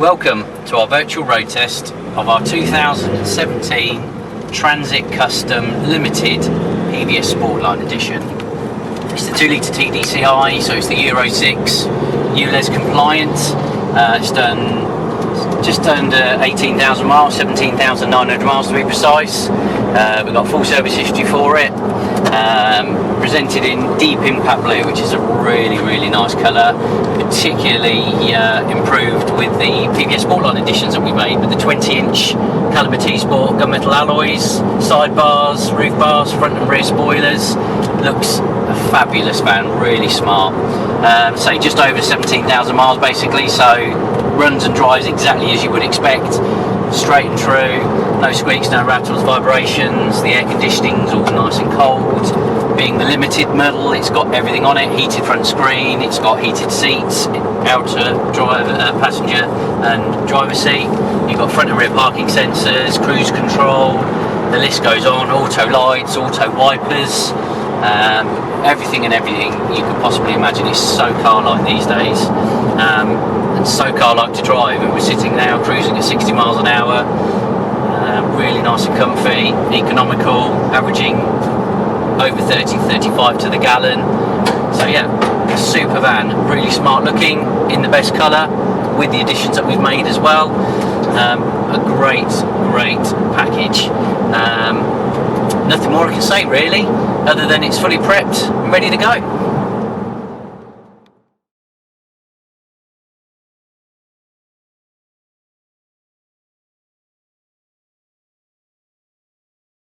Welcome to our virtual road test of our 2017 Transit Custom Limited PVSsportline edition. It's the 2 litre TDCI, so it's the Euro 6 ULEZ compliant. It's done just under 18,000 miles, 17,900 miles to be precise. We've got full service history for it. Presented in deep impact blue, which is a really nice colour, particularly improved with the PVSsportline editions that we made with the 20-inch Calibre T-Sport Gunmetal alloys, sidebars, roof bars, front and rear spoilers. Looks a fabulous van, really smart. So just over 17,000 miles basically, so runs and drives exactly as you would expect, straight and true, no squeaks, no rattles, vibrations. The air conditioning's all nice and cold. Being the limited model, it's got everything on it: heated front screen, it's got heated seats, outer driver, passenger and driver seat. You've got front and rear parking sensors, cruise control, the list goes on, auto lights, auto wipers, everything you could possibly imagine. It's so car-like these days, and so car-like to drive. And we're sitting now cruising at 60 miles an hour, really nice and comfy, economical, averaging over 30-35 to the gallon. So yeah, a super van, really smart looking, in the best colour, with the additions that we've made as well. A great package. Nothing more I can say really, other than it's fully prepped and ready to go.